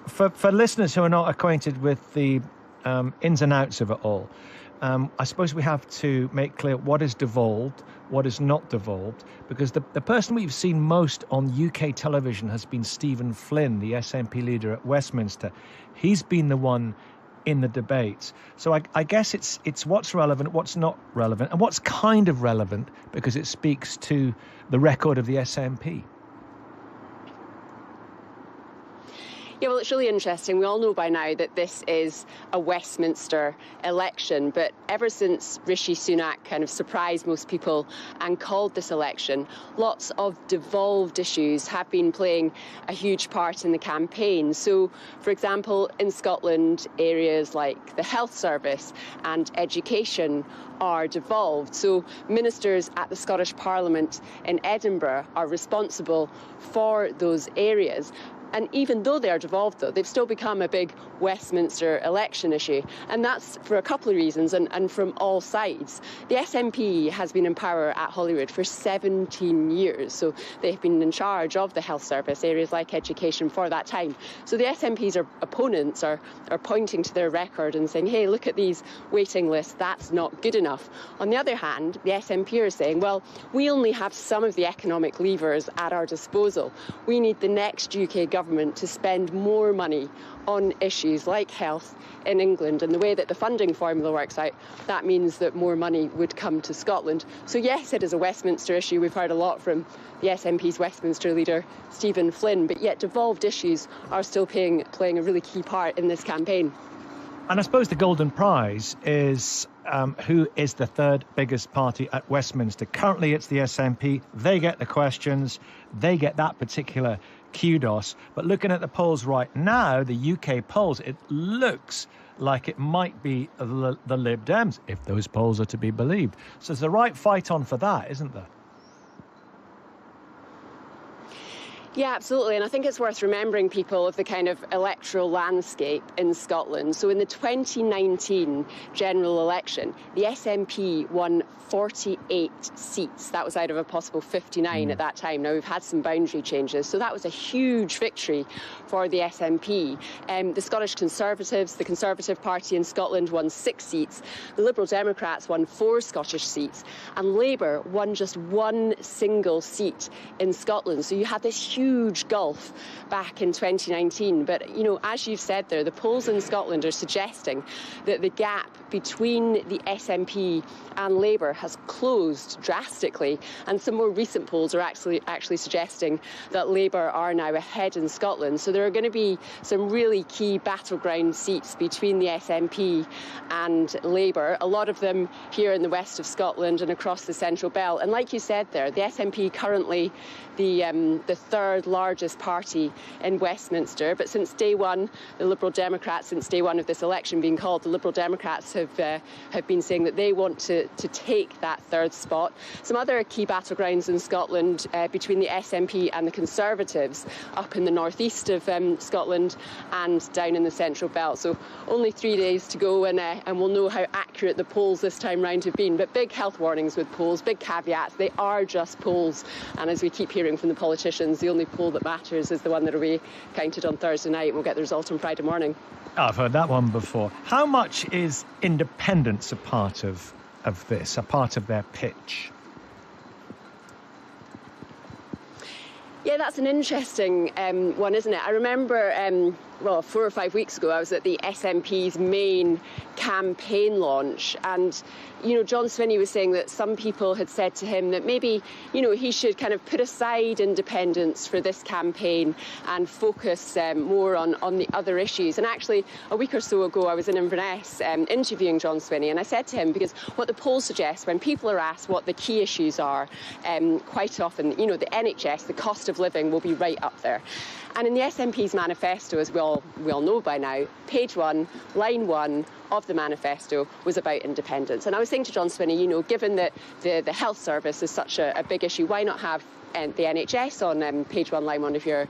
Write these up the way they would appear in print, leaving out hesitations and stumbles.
For listeners who are not acquainted with the ins and outs of it all, I suppose we have to make clear what is devolved, what is not devolved, because the person we've seen most on UK television has been Stephen Flynn, the SNP leader at Westminster. He's been the one in the debates. So I guess it's what's relevant, what's not relevant, and what's kind of relevant because it speaks to the record of the SNP. Yeah, well, it's really interesting. We all know by now that this is a Westminster election, but ever since Rishi Sunak kind of surprised most people and called this election, lots of devolved issues have been playing a huge part in the campaign. So, for example, in Scotland, areas like the health service and education are devolved. So ministers at the Scottish Parliament in Edinburgh are responsible for those areas. And even though they are devolved, though, they've still become a big Westminster election issue. And that's for a couple of reasons and from all sides. The SNP has been in power at Holyrood for 17 years. So they've been in charge of the health service, areas like education, for that time. So the SNP's opponents are pointing to their record and saying, hey, look at these waiting lists, that's not good enough. On the other hand, the SNP are saying, well, we only have some of the economic levers at our disposal. We need the next UK government to spend more money on issues like health in England, and the way that the funding formula works out, that means that more money would come to Scotland. So yes, it is a Westminster issue. We've heard a lot from the SNP's Westminster leader, Stephen Flynn, but yet devolved issues are still playing a really key part in this campaign. And I suppose the golden prize is who is the third biggest party at Westminster. Currently, it's the SNP. They get the questions. They get that particular kudos. But looking at the polls right now, the UK polls, it looks like it might be the Lib Dems, if those polls are to be believed. So there's the right fight on for that, isn't there? Yeah, absolutely. And I think it's worth remembering people of the kind of electoral landscape in Scotland. So in the 2019 general election, the SNP won 48 seats. That was out of a possible 59 at that time. Now, we've had some boundary changes. So that was a huge victory for the SNP. The Scottish Conservatives, the Conservative Party in Scotland, won 6 seats. The Liberal Democrats won 4 Scottish seats. And Labour won just 1 single seat in Scotland. So you had this huge gulf back in 2019. But, you know, as you've said there, the polls in Scotland are suggesting that the gap between the SNP and Labour has closed drastically. And some more recent polls are actually suggesting that Labour are now ahead in Scotland. So there are going to be some really key battleground seats between the SNP and Labour, a lot of them here in the west of Scotland and across the Central Belt. And like you said there, the SNP currently the third largest party in Westminster. But since day one, the Liberal Democrats, since day one of this election being called, the Liberal Democrats have been saying that they want to take that third spot. Some other key battlegrounds in Scotland between the SNP and the Conservatives up in the northeast of Scotland and down in the Central Belt. So only 3 days to go, and we'll know how accurate the polls this time round have been. But big health warnings with polls, big caveats. They are just polls. And as we keep hearing from the politicians, the only poll that matters is the one that will be counted on Thursday night. We'll get the result on Friday morning. I've heard that one before. How much is independence a part of this, a part of their pitch? Yeah, that's an interesting one, isn't it? I remember, 4 or 5 weeks ago, I was at the SNP's main campaign launch, and, you know, John Swinney was saying that some people had said to him that maybe, you know, he should kind of put aside independence for this campaign and focus more on the other issues. And actually, a week or so ago, I was in Inverness interviewing John Swinney, and I said to him, because what the polls suggest, when people are asked what the key issues are, quite often, you know, the NHS, the cost of living will be right up there. And in the SNP's manifesto, as we all know by now, page 1, line 1 of the manifesto was about independence. And I was saying to John Swinney, you know, given that the health service is such a big issue, why not have the NHS on page 1, line 1 of your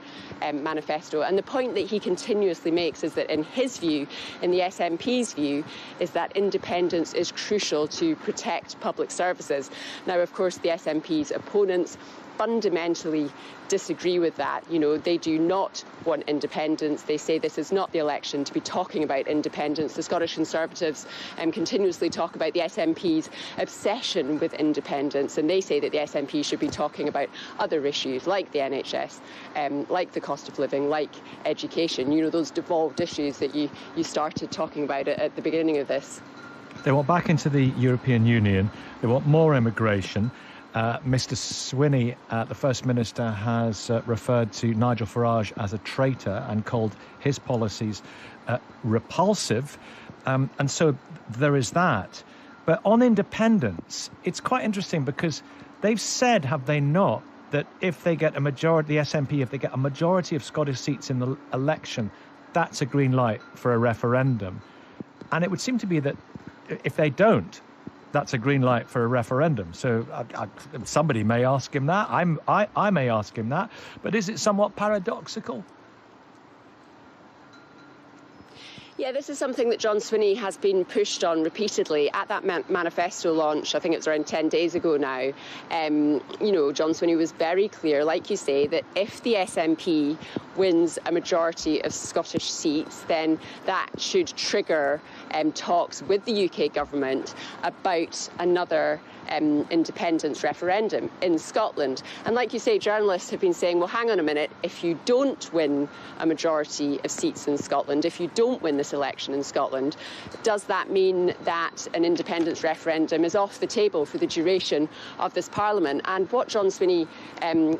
manifesto? And the point that he continuously makes is that in his view, in the SNP's view, is that independence is crucial to protect public services. Now, of course, the SNP's opponents fundamentally disagree with that. You know, they do not want independence. They say this is not the election to be talking about independence. The Scottish Conservatives continuously talk about the SNP's obsession with independence, and they say that the SNP should be talking about other issues like the NHS, like the cost of living, like education, you know, those devolved issues that you started talking about at the beginning of this. They want back into the European Union. They want more immigration. Mr. Swinney, the First Minister, has referred to Nigel Farage as a traitor and called his policies repulsive. And so there is that. But on independence, it's quite interesting because they've said, have they not, that if they get a majority, the SNP, if they get a majority of Scottish seats in the election, that's a green light for a referendum. And it would seem to be that if they don't, that's a green light for a referendum. So somebody may ask him that. I may ask him that. But is it somewhat paradoxical? Yeah, this is something that John Swinney has been pushed on repeatedly at that manifesto launch. I think it was around 10 days ago now. You know, John Swinney was very clear, like you say, that if the SNP wins a majority of Scottish seats, then that should trigger talks with the UK government about another independence referendum in Scotland. And like you say, journalists have been saying, well, hang on a minute, if you don't win a majority of seats in Scotland, if you don't win this election in Scotland, does that mean that an independence referendum is off the table for the duration of this Parliament? And what John Swinney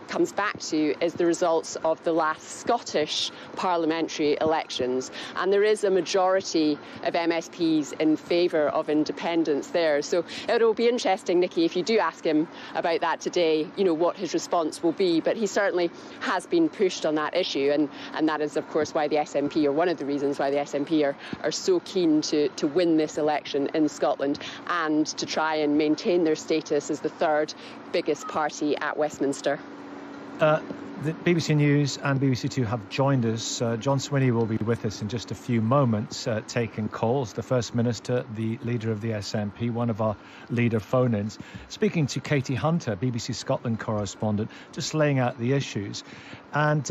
comes back to is the results of the last Scottish parliamentary elections. And there is a majority of MSPs in favour of independence there. So it will be interesting, Nicky, if you do ask him about that today, you know, what his response will be. But he certainly has been pushed on that issue. And that is, of course, why the SNP, or one of the reasons why the SNP are so keen to win this election in Scotland and to try and maintain their status as the third biggest party at Westminster. The BBC News and BBC Two have joined us. John Swinney will be with us in just a few moments, taking calls. The First Minister, the leader of the SNP, one of our leader phone-ins, speaking to Katie Hunter, BBC Scotland correspondent, just laying out the issues. And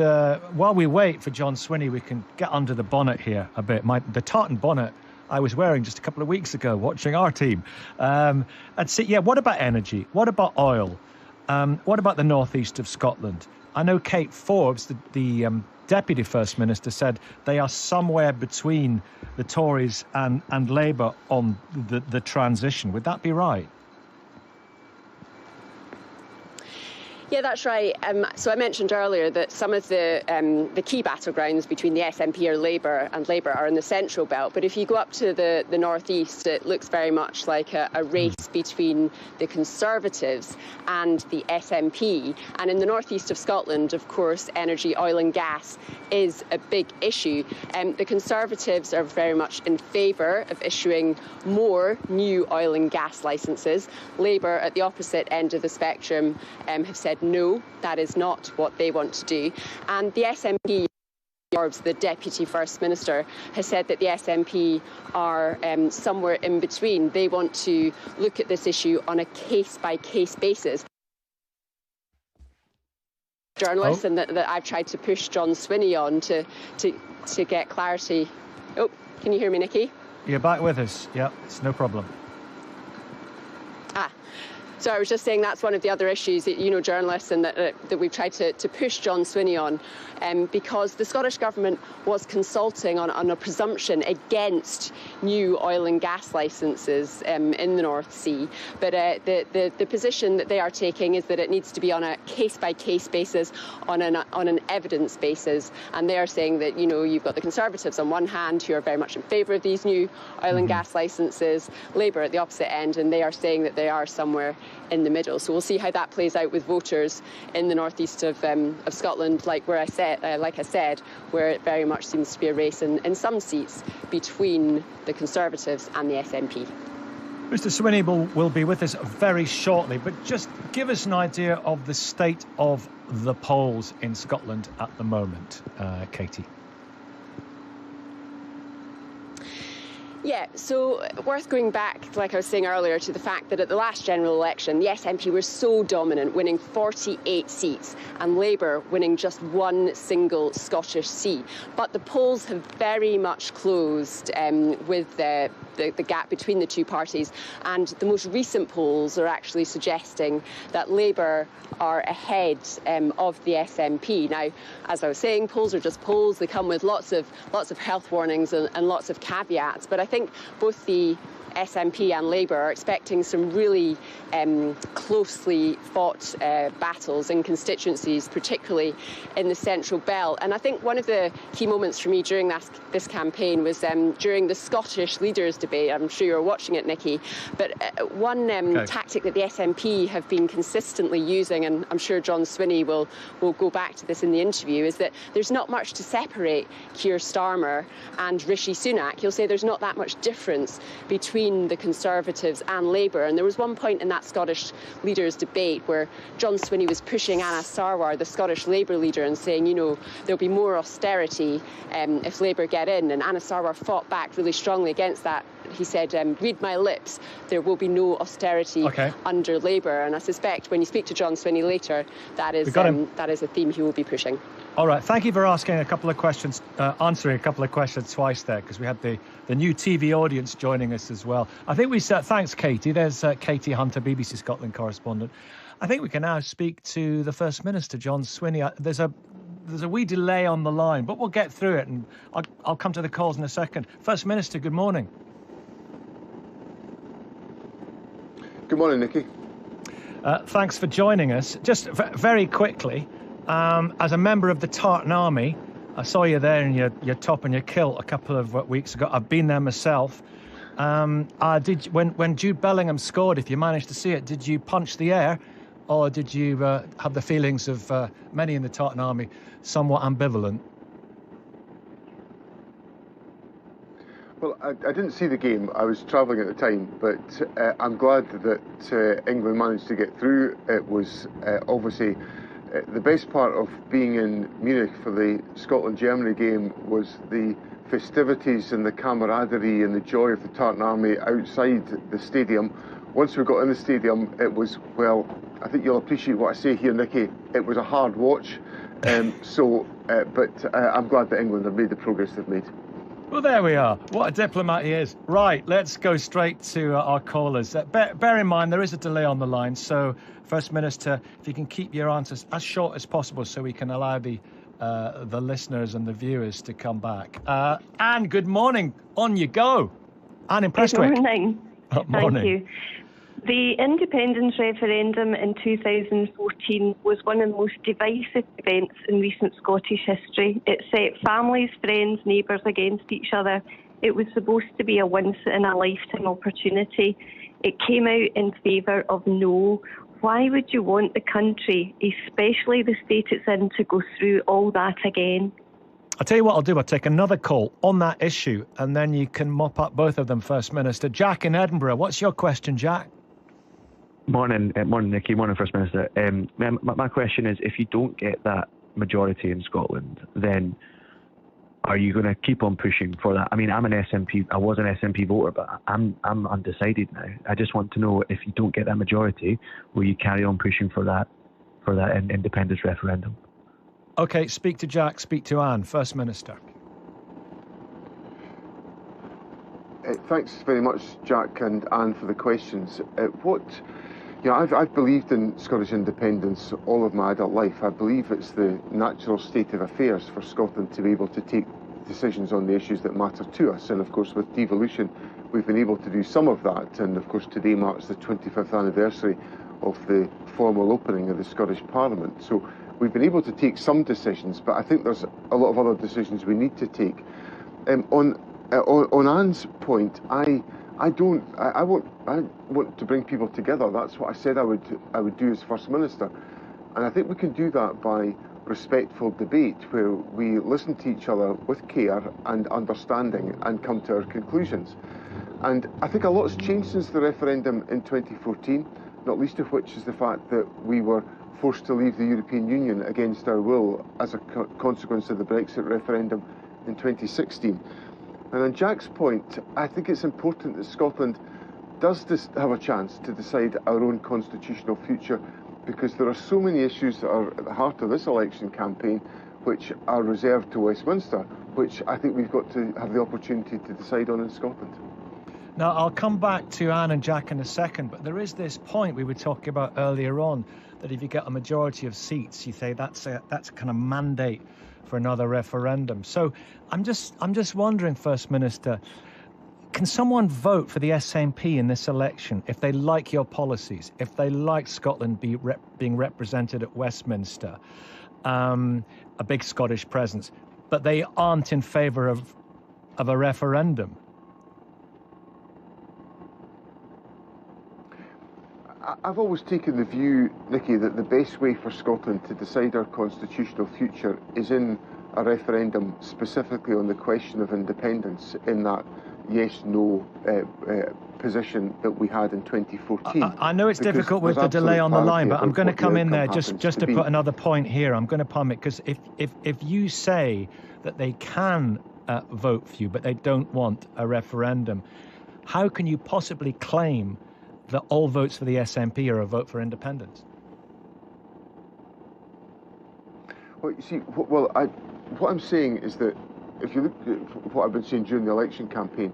while we wait for John Swinney, we can get under the bonnet here a bit. The tartan bonnet I was wearing just a couple of weeks ago watching our team. And see, yeah, what about energy? What about oil? What about the northeast of Scotland? I know Kate Forbes, the Deputy First Minister, said they are somewhere between the Tories and Labour on the transition. Would that be right? Yeah, that's right. So I mentioned earlier that some of the key battlegrounds between the SNP or Labour and Labour are in the central belt. But if you go up to the northeast, it looks very much like a race between the Conservatives and the SNP. And in the northeast of Scotland, of course, energy, oil and gas is a big issue. The Conservatives are very much in favour of issuing more new oil and gas licences. Labour, at the opposite end of the spectrum, have said no, that is not what they want to do. And the SNP, the Deputy First Minister, has said that the SNP are somewhere in between. They want to look at this issue on a case-by-case basis. Journalists, and that I've tried to push John Swinney on to get clarity. Oh, can you hear me, Nicky? You're back with us. Yeah, it's no problem. So I was just saying that's one of the other issues that, you know, journalists and that we've tried to push John Swinney on, because the Scottish Government was consulting on a presumption against new oil and gas licences in the North Sea. But the position that they are taking is that it needs to be on a case-by-case basis, on an evidence basis. And they are saying that, you know, you've got the Conservatives on one hand who are very much in favour of these new oil and gas licences, Labour at the opposite end, and they are saying that they are somewhere in the middle. So we'll see how that plays out with voters in the northeast of Scotland, like I said, where it very much seems to be a race in some seats between the Conservatives and the SNP. Mr. Swinney will be with us very shortly, but just give us an idea of the state of the polls in Scotland at the moment, Katie. Yeah, so worth going back, like I was saying earlier, to the fact that at the last general election, the SNP were so dominant, winning 48 seats, and Labour winning just one single Scottish seat. But the polls have very much closed with the gap between the two parties, and the most recent polls are actually suggesting that Labour are ahead of the SNP. Now, as I was saying, polls are just polls. They come with lots of health warnings and lots of caveats. But I think both the SNP and Labour are expecting some really closely fought battles in constituencies, particularly in the Central Belt. And I think one of the key moments for me during this campaign was during the Scottish leaders debate. I'm sure you're watching it, Nikki. But one tactic that the SNP have been consistently using, and I'm sure John Swinney will go back to this in the interview, is that there's not much to separate Keir Starmer and Rishi Sunak. He'll say there's not that much difference between the Conservatives and Labour. And there was one point in that Scottish leaders debate where John Swinney was pushing Anna Sarwar, the Scottish Labour leader, and saying, you know, there'll be more austerity if Labour get in. And Anna Sarwar fought back really strongly against that. He said, read my lips, there will be no austerity under Labour. And I suspect when you speak to John Swinney later, that is a theme he will be pushing. All right, thank you for asking a couple of questions, answering a couple of questions twice there, because we had the new TV audience joining us as well. I think we said, thanks, Katie. There's Katie Hunter, BBC Scotland correspondent. I think we can now speak to the First Minister, John Swinney. There's a wee delay on the line, but we'll get through it, and I'll come to the calls in a second. First Minister, good morning. Good morning, Nicky. Thanks for joining us. Just very quickly, as a member of the Tartan Army, I saw you there in your top and your kilt a couple of weeks ago. I've been there myself. When Jude Bellingham scored, if you managed to see it, did you punch the air, or did you have the feelings of many in the Tartan Army, somewhat ambivalent? Well, I didn't see the game. I was travelling at the time, but I'm glad that England managed to get through. It was obviously the best part of being in Munich for the Scotland-Germany game was the festivities and the camaraderie and the joy of the Tartan Army outside the stadium. Once we got in the stadium, it was, well, I think you'll appreciate what I say here, Nicky, it was a hard watch. But I'm glad that England have made the progress they've made. Well, there we are. What a diplomat he is. Right, let's go straight to our callers. Bear in mind, there is a delay on the line, so First Minister, if you can keep your answers as short as possible so we can allow the listeners and the viewers to come back. Anne, good morning. On you go. Anne in Prestwick. Good morning. Morning. Thank you. The independence referendum in 2014 was one of the most divisive events in recent Scottish history. It set families, friends, neighbours against each other. It was supposed to be a once-in-a-lifetime opportunity. It came out in favour of no. Why would you want the country, especially the state it's in, to go through all that again? I'll tell you what I'll do. I'll take another call on that issue, and then you can mop up both of them, First Minister. Jack in Edinburgh, what's your question, Jack? Morning, Nicky. Morning, First Minister. My question is, if you don't get that majority in Scotland, then are you going to keep on pushing for that? I mean, I was an SNP voter, but I'm undecided now. I just want to know, if you don't get that majority, will you carry on pushing for that independence referendum? OK, speak to Jack, speak to Anne. First Minister. Thanks very much, Jack and Anne, for the questions. I've believed in Scottish independence all of my adult life. I believe it's the natural state of affairs for Scotland to be able to take decisions on the issues that matter to us. And of course, with devolution, we've been able to do some of that. And of course, today marks the 25th anniversary of the formal opening of the Scottish Parliament. So we've been able to take some decisions, but I think there's a lot of other decisions we need to take. On Anne's point, I want to bring people together. That's what I said I would do as First Minister, and I think we can do that by respectful debate, where we listen to each other with care and understanding and come to our conclusions. And I think a lot's changed since the referendum in 2014, not least of which is the fact that we were forced to leave the European Union against our will as a consequence of the Brexit referendum in 2016. And on Jack's point, I think it's important that Scotland does have a chance to decide our own constitutional future, because there are so many issues that are at the heart of this election campaign which are reserved to Westminster, which I think we've got to have the opportunity to decide on in Scotland. Now, I'll come back to Anne and Jack in a second, but there is this point we were talking about earlier on, that if you get a majority of seats, you say that's a kind of mandate for another referendum. So I'm just wondering, First Minister, can someone vote for the SNP in this election if they like your policies, if they like Scotland being represented at Westminster, a big Scottish presence, but they aren't in favour of a referendum? I've always taken the view, Nicky, that the best way for Scotland to decide our constitutional future is in a referendum specifically on the question of independence, in that yes-no position that we had in 2014. I know it's difficult with the delay on the line, but I'm going to come in there just to put another point here. I'm going to palm it, because if you say that they can vote for you, but they don't want a referendum, how can you possibly claim that all votes for the SNP are a vote for independence? Well, you see, what I'm saying is that if you look at what I've been saying during the election campaign,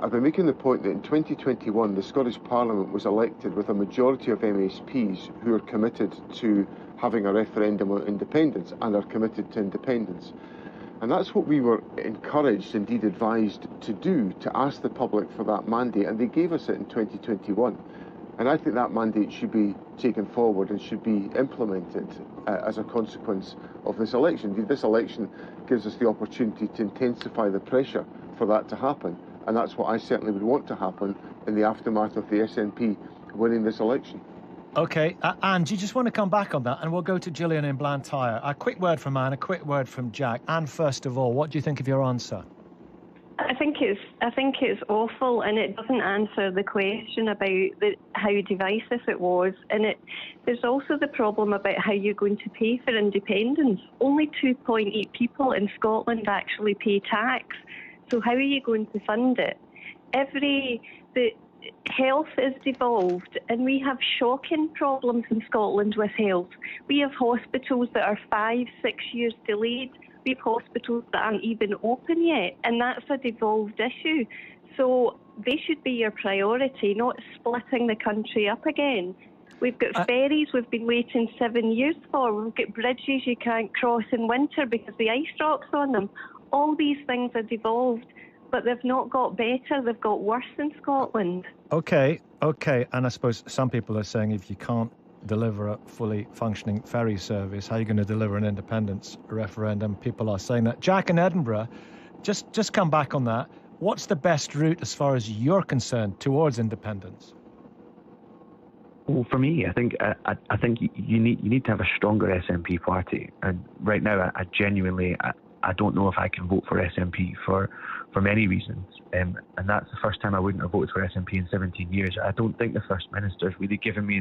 I've been making the point that in 2021 the Scottish Parliament was elected with a majority of MSPs who are committed to having a referendum on independence and are committed to independence. And that's what we were encouraged, indeed advised, to do, to ask the public for that mandate, and they gave us it in 2021. And I think that mandate should be taken forward and should be implemented as a consequence of this election. Indeed, this election gives us the opportunity to intensify the pressure for that to happen, and that's what I certainly would want to happen in the aftermath of the SNP winning this election. OK, Anne, do you just want to come back on that? And we'll go to Gillian in Blantyre. A quick word from Anne, a quick word from Jack. Anne, first of all, what do you think of your answer? I think it's awful, and it doesn't answer the question about how divisive it was. And there's also the problem about how you're going to pay for independence. Only 2.8 people in Scotland actually pay tax. So how are you going to fund it? The health is devolved, and we have shocking problems in Scotland with health. We have hospitals that are 5-6 years delayed. We have hospitals that aren't even open yet, and that's a devolved issue. So they should be your priority, not splitting the country up again. We've got ferries we've been waiting 7 years for. We've got bridges you can't cross in winter because the ice rocks on them. All these things are devolved, but they've not got better, they've got worse in Scotland. OK, and I suppose some people are saying if you can't deliver a fully functioning ferry service, how are you going to deliver an independence referendum? People are saying that. Jack in Edinburgh, just come back on that. What's the best route as far as you're concerned towards independence? Well, for me, I think you need to have a stronger SNP party. And right now, I genuinely don't know if I can vote for SNP for many reasons. And that's the first time I wouldn't have voted for SNP in 17 years. I don't think the First Minister's really given me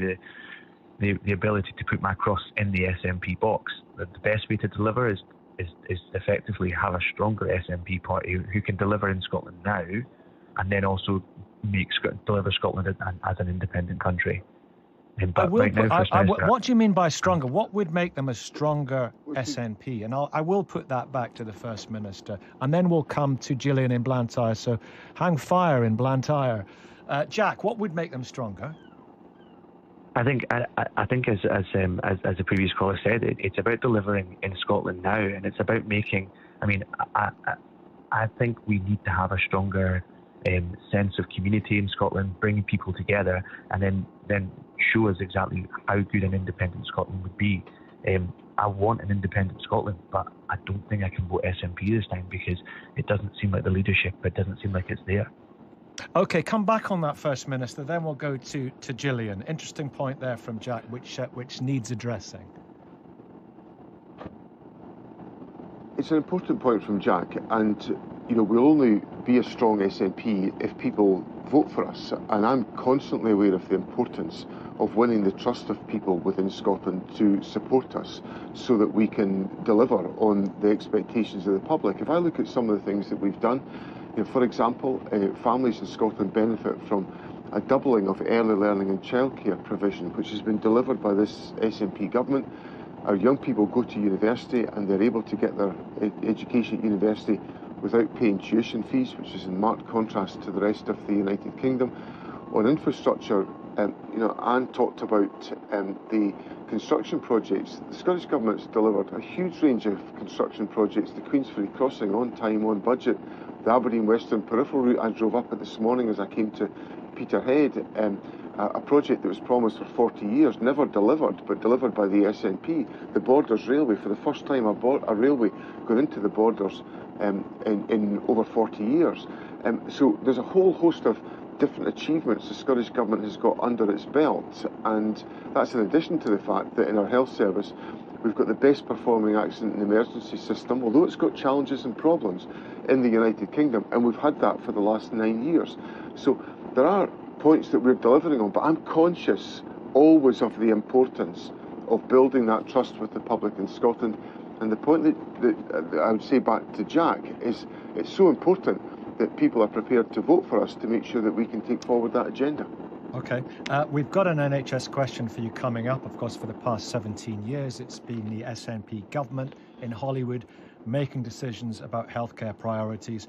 the ability to put my cross in the SNP box. The best way to deliver is effectively have a stronger SNP party who can deliver in Scotland now, and then also deliver Scotland as an independent country. What do you mean by stronger? What would make them a stronger SNP? And I will put that back to the First Minister, and then we'll come to Gillian in Blantyre. So hang fire in Blantyre. Jack, what would make them stronger? I think as the previous caller said, it's about delivering in Scotland now, and it's about making. I mean, I think we need to have a stronger sense of community in Scotland, bringing people together, and then show us exactly how good an independent Scotland would be. I want an independent Scotland, but I don't think I can vote SNP this time because it doesn't seem like the leadership, it doesn't seem like it's there. OK, come back on that, First Minister, then we'll go to Gillian. Interesting point there from Jack, which needs addressing. It's an important point from Jack, and we'll only be a strong SNP if people vote for us, and I'm constantly aware of the importance of winning the trust of people within Scotland to support us so that we can deliver on the expectations of the public. If I look at some of the things that we've done, For example, families in Scotland benefit from a doubling of early learning and childcare provision, which has been delivered by this SNP government. Our young people go to university and they're able to get their education at university without paying tuition fees, which is in marked contrast to the rest of the United Kingdom. On infrastructure, Anne talked about the construction projects. The Scottish Government's delivered a huge range of construction projects. The Queensferry crossing on time, on budget. The Aberdeen Western Peripheral route I drove up at this morning as I came to Peterhead, a project that was promised for 40 years, never delivered, but delivered by the SNP. The Borders Railway, for the first time a railway going into the Borders in over 40 years. So there's a whole host of different achievements the Scottish Government has got under its belt, and that's in addition to the fact that in our health service we've got the best performing accident and emergency system, although it's got challenges and problems, in the United Kingdom, and we've had that for the last 9 years. So there are points that we're delivering on, but I'm conscious always of the importance of building that trust with the public in Scotland. And the point that I would say back to Jack is it's so important that people are prepared to vote for us to make sure that we can take forward that agenda. Okay, we've got an NHS question for you coming up. Of course, for the past 17 years, it's been the SNP government in Hollywood making decisions about healthcare priorities.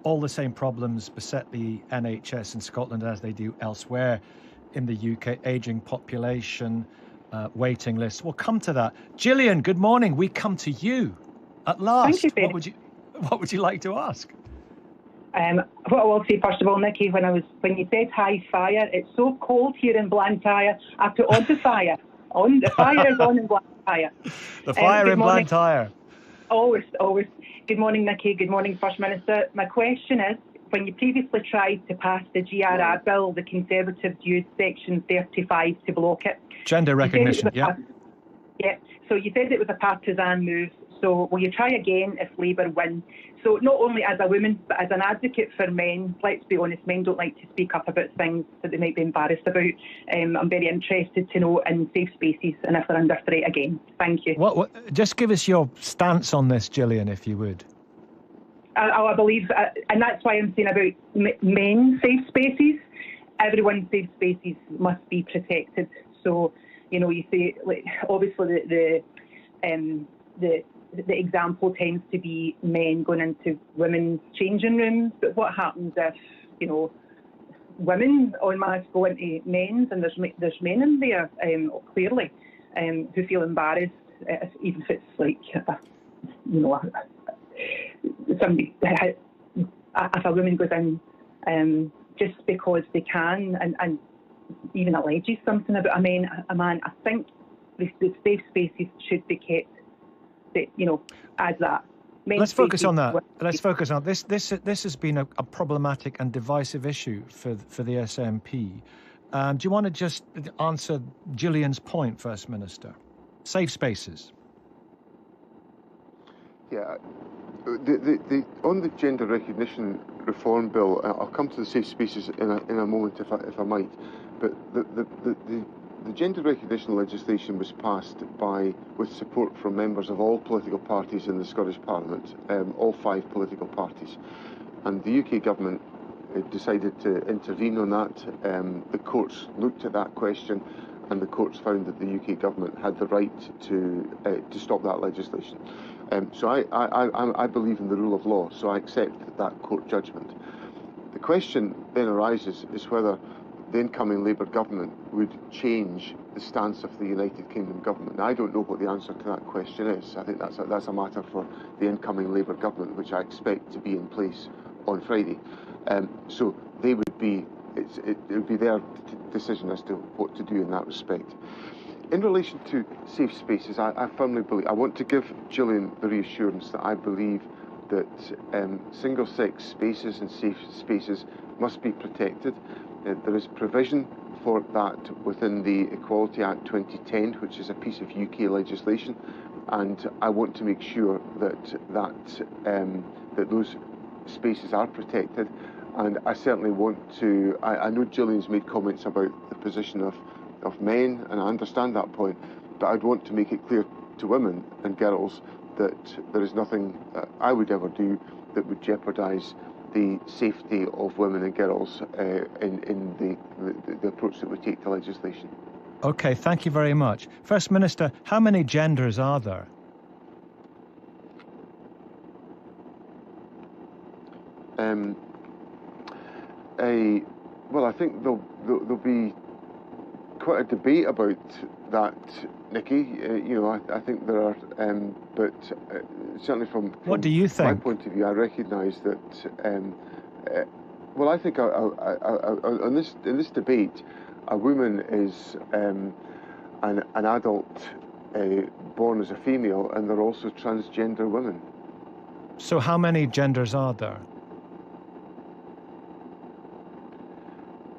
All the same problems beset the NHS in Scotland as they do elsewhere in the UK. Ageing population, waiting lists. We'll come to that. Gillian, good morning. We come to you at last. Thank you, what would you like to ask? What I will say, first of all, Nicky, when you said high fire, it's so cold here in Blantyre, I put on the fire. The fire is on in Blantyre. The fire in Blantyre. Always. Good morning, Nicky. Good morning, First Minister. My question is, when you previously tried to pass the GRR bill, the Conservatives used Section 35 to block it. Gender recognition, Yeah. So you said it was a partisan move. So will you try again if Labour win? So not only as a woman, but as an advocate for men, let's be honest, men don't like to speak up about things that they might be embarrassed about. I'm very interested to know in safe spaces and if they're under threat again. Thank you. Just give us your stance on this, Gillian, if you would. I believe, and that's why I'm saying about men safe spaces. Everyone's safe spaces must be protected. So, you say, obviously the example tends to be men going into women's changing rooms, but what happens if, women en masse go into men's and there's men in there, clearly, who feel embarrassed, even if it's like, somebody, if a woman goes in just because they can and even alleges something about a man, I think the safe spaces should be kept, as that. Let's focus on that. Let's focus on this. This has been a problematic and divisive issue for the SNP. Do you want to just answer Gillian's point, First Minister? Safe spaces. Yeah. On the gender recognition reform bill, I'll come to the safe spaces in a moment if I might. But the gender recognition legislation was passed with support from members of all political parties in the Scottish Parliament, all 5 political parties. And the UK government decided to intervene on that. The courts looked at that question, and the courts found that the UK government had the right to stop that legislation. So I believe in the rule of law, so I accept that court judgment. The question then arises is whether the incoming Labour government would change the stance of the United Kingdom government. Now, I don't know what the answer to that question is. I think that's a matter for the incoming Labour government, which I expect to be in place on Friday. So they would be, it would be their decision as to what to do in that respect. In relation to safe spaces, I firmly believe, I want to give Gillian the reassurance that I believe that single-sex spaces and safe spaces must be protected. There is provision for that within the Equality Act 2010, which is a piece of UK legislation, and I want to make sure that those spaces are protected. And I certainly want to. I know Gillian's made comments about the position of men, and I understand that point, but I'd want to make it clear to women and girls that there is nothing I would ever do that would jeopardise the safety of women and girls in the approach that we take to legislation. Okay, thank you very much. First Minister, how many genders are there? Well, I think there'll be quite a debate about that, Nikki. I think there are, but certainly from what do you think? My point of view, I recognise that. Well, I think in this debate, a woman is an adult born as a female, and they're also transgender women. So, how many genders are there?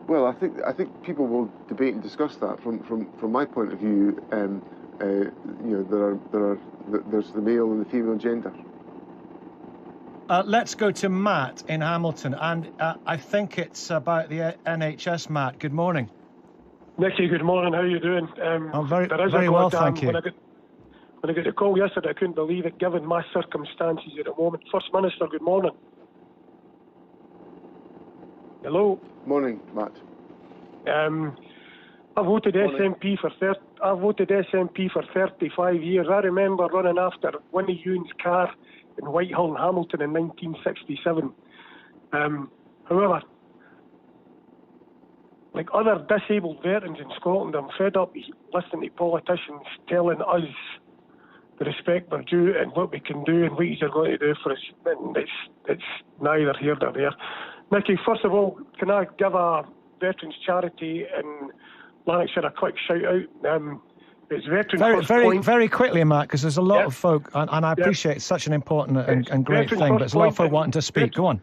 Well, I think people will debate and discuss that. From my point of view, there's the male and the female gender. Let's go to Matt in Hamilton, and I think it's about the NHS. Matt, good morning. Nicky, good morning. How are you doing? I'm very well, thank you. When I got the call yesterday, I couldn't believe it, given my circumstances at the moment. First Minister, good morning. Hello. Morning, Matt. I voted SNP for 35 years. I remember running after Winnie Ewan's car in Whitehall, Hamilton, in 1967. However, like other disabled veterans in Scotland, I'm fed up listening to politicians telling us the respect we're due and what we can do and what you're going to do for us. And it's neither here nor there. Nicky, first of all, can I give a veterans charity in Lanarkshire a quick shout out? It's Veterans very quickly, Matt, because there's a lot of folk, and I appreciate it's such an important and great thing, but there's a lot of folk wanting to speak. Go on.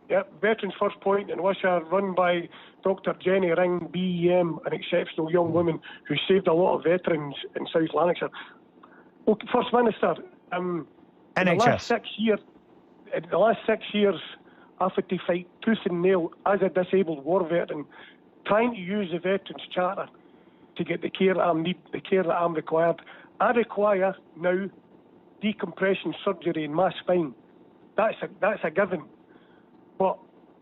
Yep, Veterans First Point in Wishaw, run by Dr. Jenny Ring, BEM, an exceptional young woman who saved a lot of veterans in South Lanarkshire. Okay, First Minister, NHS. in the last 6 years, I've had to fight tooth and nail as a disabled war veteran, trying to use the Veterans Charter to get the care that I need, the care that I'm required. I require now decompression surgery in my spine. That's a given. But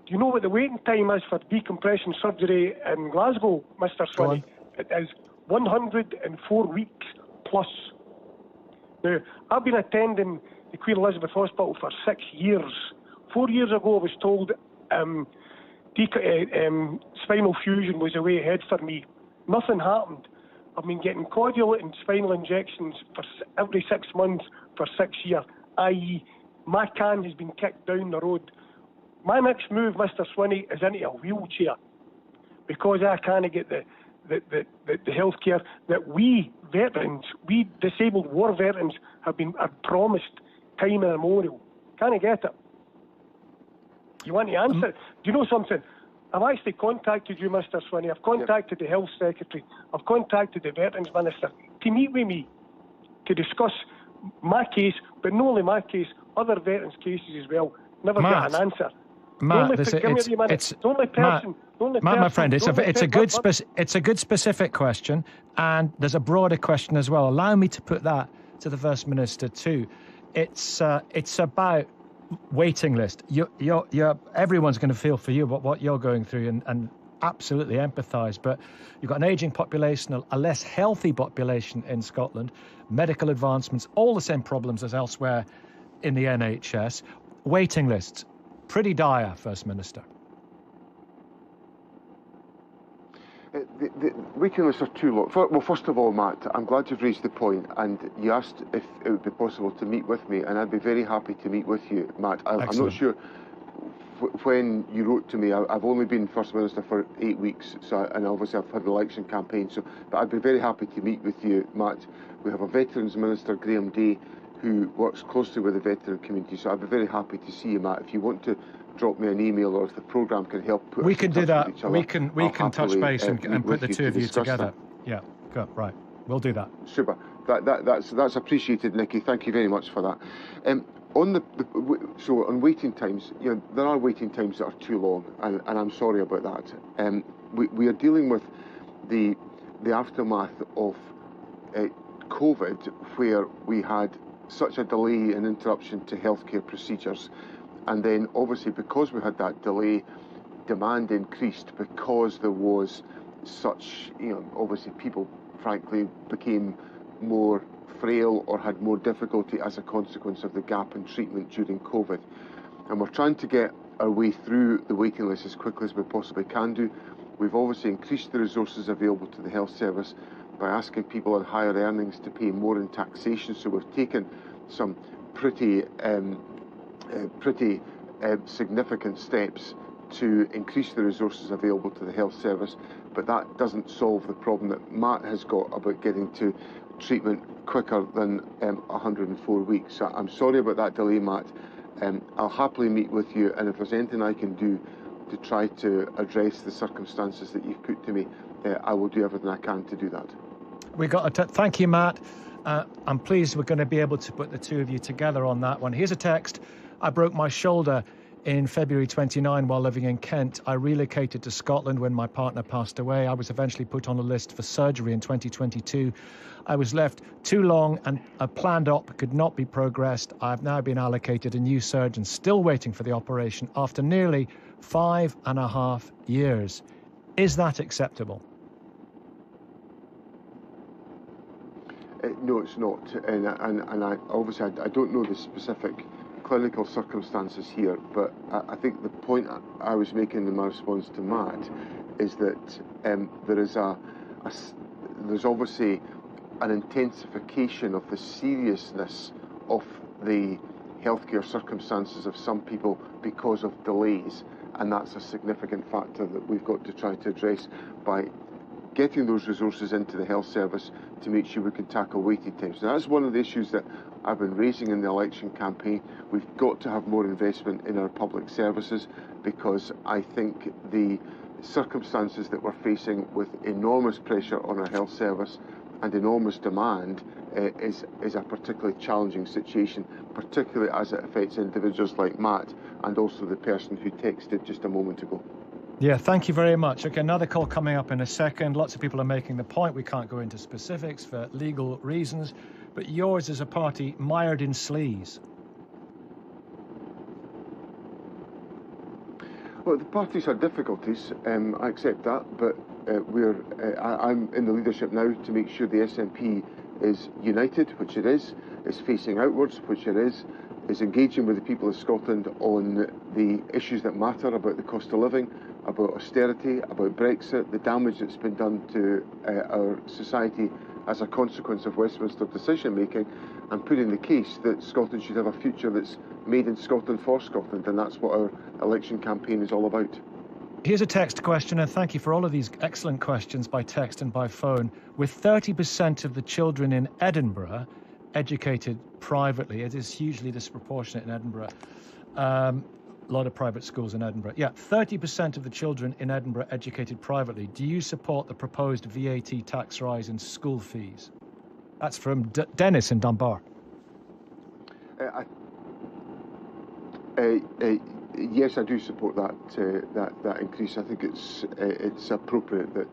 do you know what the waiting time is for decompression surgery in Glasgow, Mr. Swinney? It is 104 weeks plus. Now, I've been attending the Queen Elizabeth Hospital for 6 years. 4 years ago, I was told spinal fusion was the way ahead for me. Nothing happened. I've been getting cordial and spinal injections for every 6 months for 6 years, i.e. my can has been kicked down the road. My next move, Mr. Swinney, is into a wheelchair because I can't get the health care that we veterans, we disabled war veterans have promised time immemorial. Can't I get it? You want to answer? Do you know something? I've actually contacted you, Mr. Swinney. I've contacted the Health Secretary. I've contacted the Veterans Minister to meet with me to discuss my case, but not only my case, other veterans' cases as well. Never got an answer. Matt, my friend, it's a good specific question, and there's a broader question as well. Allow me to put that to the First Minister too. It's about waiting list. Everyone's going to feel for you what you're going through and absolutely empathise. But you've got an ageing population, a less healthy population in Scotland, medical advancements, all the same problems as elsewhere in the NHS. Waiting lists, pretty dire, First Minister. The waiting lists are too long. Well, first of all, Matt, I'm glad you've raised the point, and you asked if it would be possible to meet with me, and I'd be very happy to meet with you, Matt. I'm not sure when you wrote to me. I've only been First Minister for 8 weeks, and obviously I've had an election campaign, but I'd be very happy to meet with you, Matt. We have a Veterans Minister, Graham Day, who works closely with the veteran community, so I'd be very happy to see you, Matt. If you want to drop me an email, or if the programme can help put we can do that. Each other, we can touch base and put the two of you together. Yeah, good, right. We'll do that. Super. That's appreciated, Nicky. Thank you very much for that. On waiting times, there are waiting times that are too long, and I'm sorry about that. We are dealing with the aftermath of COVID, where we had such a delay and interruption to healthcare procedures, And then obviously because we had that delay, demand increased because there was such, obviously people frankly became more frail or had more difficulty as a consequence of the gap in treatment during COVID. And we're trying to get our way through the waiting list as quickly as we possibly can do. We've obviously increased the resources available to the health service by asking people on higher earnings to pay more in taxation. So we've taken some pretty significant steps to increase the resources available to the health service, but that doesn't solve the problem that Matt has got about getting to treatment quicker than 104 weeks. So I'm sorry about that delay, Matt. I'll happily meet with you, and if there's anything I can do to try to address the circumstances that you've put to me, I will do everything I can to do that. Thank you, Matt. I'm pleased we're going to be able to put the two of you together on that one. Here's a text. I broke my shoulder in February 29 while living in Kent. I relocated to Scotland when my partner passed away. I was eventually put on a list for surgery in 2022. I was left too long and a planned op could not be progressed. I've now been allocated a new surgeon, still waiting for the operation after nearly 5.5 years. Is that acceptable? No, it's not. And I obviously I don't know the specific clinical circumstances here, but I think the point I was making in my response to Matt is that there's obviously an intensification of the seriousness of the healthcare circumstances of some people because of delays, and that's a significant factor that we've got to try to address by getting those resources into the health service to make sure we can tackle waiting times. Now, that's one of the issues that I've been raising in the election campaign. We've got to have more investment in our public services, because I think the circumstances that we're facing with enormous pressure on our health service and enormous demand is a particularly challenging situation, particularly as it affects individuals like Matt and also the person who texted just a moment ago. Yeah, thank you very much. Okay, another call coming up in a second. Lots of people are making the point we can't go into specifics for legal reasons, but yours is a party mired in sleaze. Well, the parties had difficulties, I accept that, but I'm in the leadership now to make sure the SNP is united, which it is facing outwards, which it is engaging with the people of Scotland on the issues that matter about the cost of living, about austerity, about Brexit, the damage that's been done to our society as a consequence of Westminster decision making, and putting the case that Scotland should have a future that's made in Scotland for Scotland, and that's what our election campaign is all about. Here's a text question, and thank you for all of these excellent questions by text and by phone. With 30% of the children in Edinburgh educated privately, it is hugely disproportionate in Edinburgh. A lot of private schools in Edinburgh. Yeah, 30% of the children in Edinburgh educated privately. Do you support the proposed VAT tax rise in school fees? That's from Dennis in Dunbar. Yes, I do support that increase. I think it's appropriate that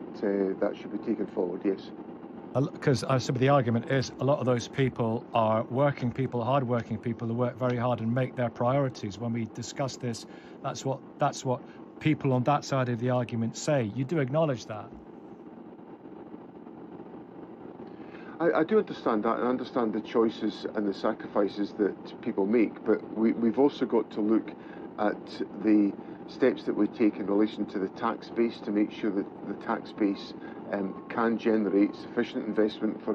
that should be taken forward. Yes. Because some of the argument is a lot of those people are working people, hard-working people who work very hard and make their priorities. When we discuss this, that's what people on that side of the argument say. You do acknowledge that? I do understand that, and I understand the choices and the sacrifices that people make, but we've also got to look at the steps that we take in relation to the tax base to make sure that the tax base can generate sufficient investment for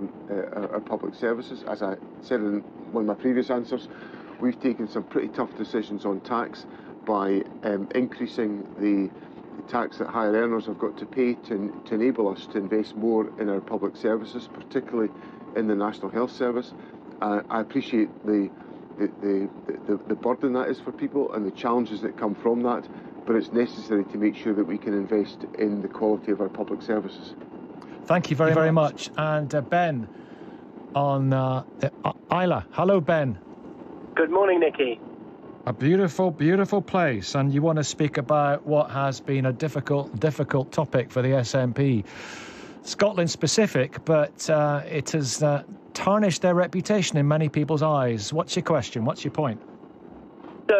our public services. As I said in one of my previous answers, we've taken some pretty tough decisions on tax by increasing the tax that higher earners have got to pay to enable us to invest more in our public services, particularly in the National Health Service. I appreciate the burden that is for people and the challenges that come from that, but it's necessary to make sure that we can invest in the quality of our public services. Thank you very, very much. And Ben on Isla. Hello, Ben. Good morning, Nicky. A beautiful, beautiful place. And you want to speak about what has been a difficult topic for the SNP. Scotland specific, but it has tarnished their reputation in many people's eyes. What's your question? What's your point? So,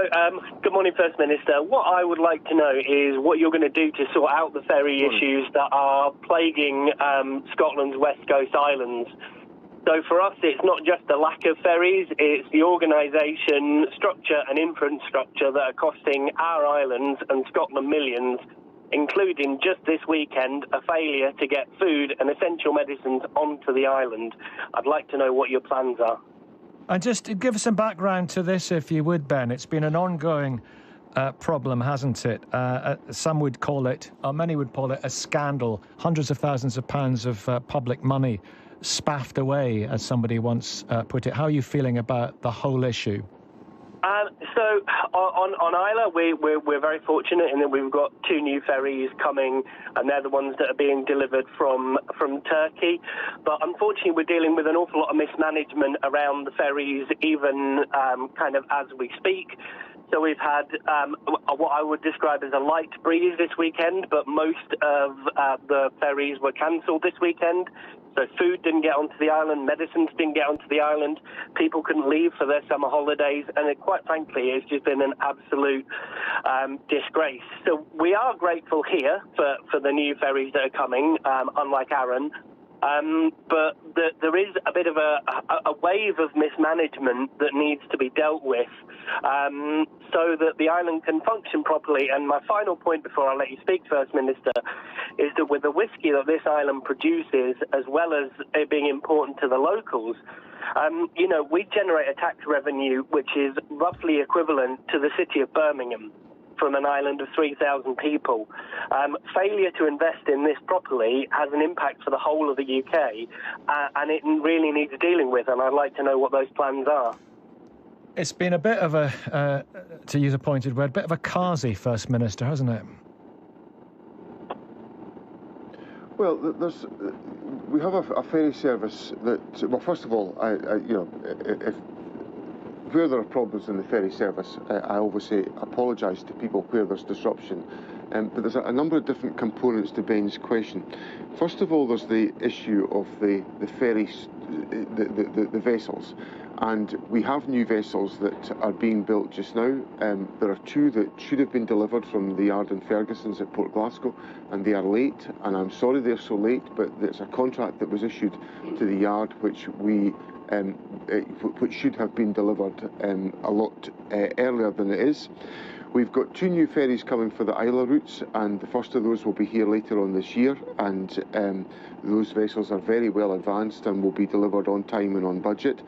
good morning, First Minister. What I would like to know is what you're going to do to sort out the ferry issues that are plaguing Scotland's West Coast islands. So for us, it's not just the lack of ferries, it's the organisation, structure and infrastructure that are costing our islands and Scotland millions, including just this weekend, a failure to get food and essential medicines onto the island. I'd like to know what your plans are. And just to give us some background to this, if you would, Ben. It's been an ongoing problem, hasn't it? Some would call it, or many would call it, a scandal. Hundreds of thousands of pounds of public money spaffed away, as somebody once put it. How are you feeling about the whole issue? So on Isla, we're very fortunate in that we've got 2 new ferries coming, and they're the ones that are being delivered from Turkey. But unfortunately, we're dealing with an awful lot of mismanagement around the ferries, even kind of as we speak. So we've had what I would describe as a light breeze this weekend, but most of the ferries were cancelled this weekend. So food didn't get onto the island, medicines didn't get onto the island, people couldn't leave for their summer holidays, and quite frankly, it's just been an absolute disgrace. So we are grateful here for the new ferries that are coming, unlike Arran. But there is a bit of a wave of mismanagement that needs to be dealt with so that the island can function properly. And my final point before I let you speak, First Minister, is that with the whisky that this island produces, as well as it being important to the locals, we generate a tax revenue which is roughly equivalent to the city of Birmingham, from an island of 3,000 people. Failure to invest in this properly has an impact for the whole of the UK, and it really needs dealing with, and I'd like to know what those plans are. It's been a bit of a, to use a pointed word, bit of a Kazi, First Minister, hasn't it? Well, we have a ferry service that, well, first of all, where there are problems in the ferry service, I obviously apologise to people where there's disruption. But there's a number of different components to Ben's question. First of all, there's the issue of the ferries, the vessels. And we have new vessels that are being built just now. There are 2 that should have been delivered from the yard in Ferguson's at Port Glasgow, and they are late. And I'm sorry they're so late, but it's a contract that was issued to the yard which should have been delivered a lot earlier than it is. We've got 2 new ferries coming for the Isla routes, and the first of those will be here later on this year, and those vessels are very well advanced and will be delivered on time and on budget.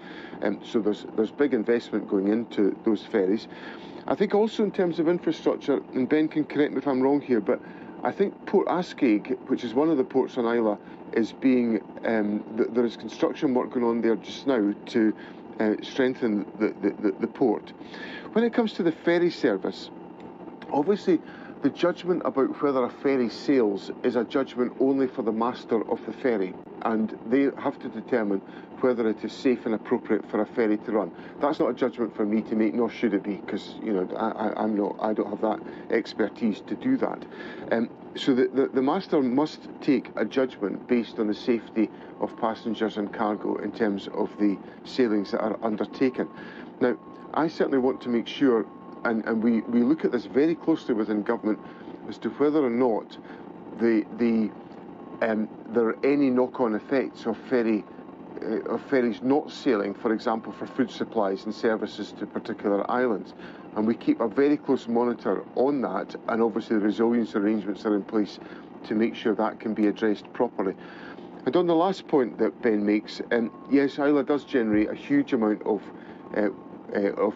So there's big investment going into those ferries. I think also in terms of infrastructure, and Ben can correct me if I'm wrong here, but I think Port Ascaig, which is one of the ports on Isla, is being, there is construction work going on there just now to strengthen the port. When it comes to the ferry service, obviously the judgment about whether a ferry sails is a judgment only for the master of the ferry, and they have to determine whether it is safe and appropriate for a ferry to run. That's not a judgment for me to make, nor should it be, because I don't have that expertise to do that. So the master must take a judgment based on the safety of passengers and cargo in terms of the sailings that are undertaken. Now, I certainly want to make sure, and we look at this very closely within government, as to whether or not there are any knock-on effects of ferries not sailing, for example, for food supplies and services to particular islands. And we keep a very close monitor on that, and obviously the resilience arrangements are in place to make sure that can be addressed properly. And on the last point that Ben makes, yes, Isla does generate a huge amount of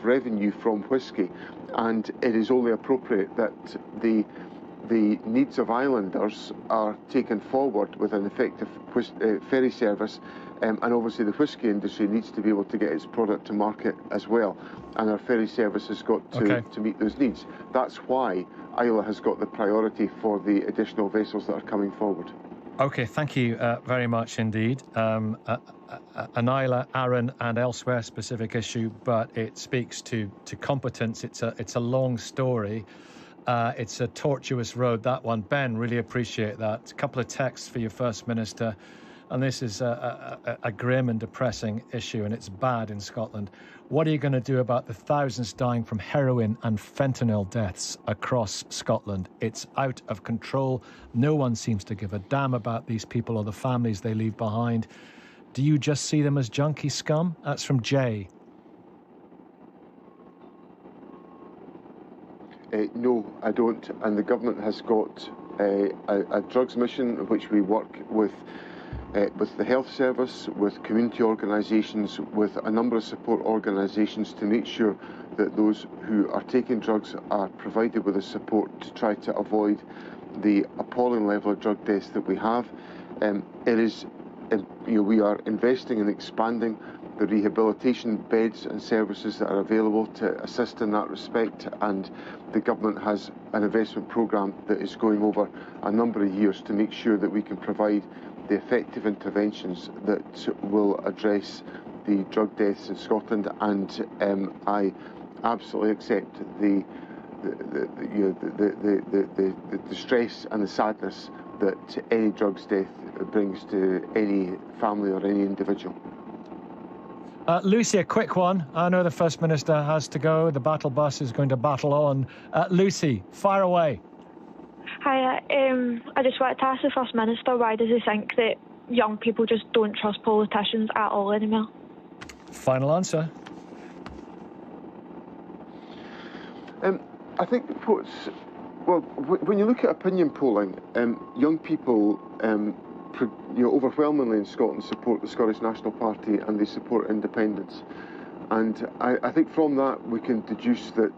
revenue from whisky, and it is only appropriate that the needs of islanders are taken forward with an effective ferry service, and obviously the whisky industry needs to be able to get its product to market as well, and our ferry service has got to meet those needs. That's why Isla has got the priority for the additional vessels that are coming forward. Okay, thank you very much indeed. An Isla, Arran and elsewhere specific issue, but it speaks to competence. It's a long story. It's a tortuous road, that one. Ben, really appreciate that. A couple of texts for your First Minister. and this is a grim and depressing issue, and it's bad in Scotland. What are you going to do about the thousands dying from heroin and fentanyl deaths across Scotland? It's out of control. No one seems to give a damn about these people or the families they leave behind. Do you just see them as junkie scum? That's from Jay. No, I don't. And the government has got a drugs mission, which we work with the health service, with community organisations, with a number of support organisations to make sure that those who are taking drugs are provided with the support to try to avoid the appalling level of drug deaths that we have. We are investing in expanding the rehabilitation beds and services that are available to assist in that respect, and the government has an investment programme that is going over a number of years to make sure that we can provide the effective interventions that will address the drug deaths in Scotland. And I absolutely accept the stress and the sadness that any drugs death brings to any family or any individual. Lucy, a quick one. I know the First Minister has to go. The battle bus is going to battle on. Lucy, fire away. Hi, I just wanted to ask the First Minister, why does he think that young people just don't trust politicians at all anymore? Final answer. I think when you look at opinion polling, young people overwhelmingly in Scotland support the Scottish National Party and they support independence. And I think from that we can deduce that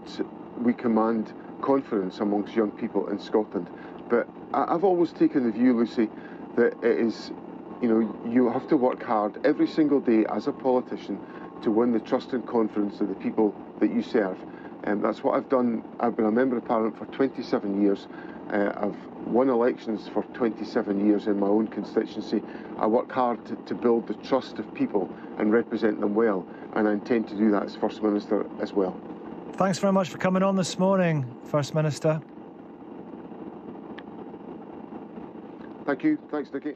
we command confidence amongst young people in Scotland. But I've always taken the view, Lucy, that it is, you have to work hard every single day as a politician to win the trust and confidence of the people that you serve. And that's what I've done. I've been a Member of Parliament for 27 years. I've won elections for 27 years in my own constituency. I work hard to build the trust of people and represent them well, and I intend to do that as First Minister as well. Thanks very much for coming on this morning, First Minister. Thank you. Thanks, Nicky.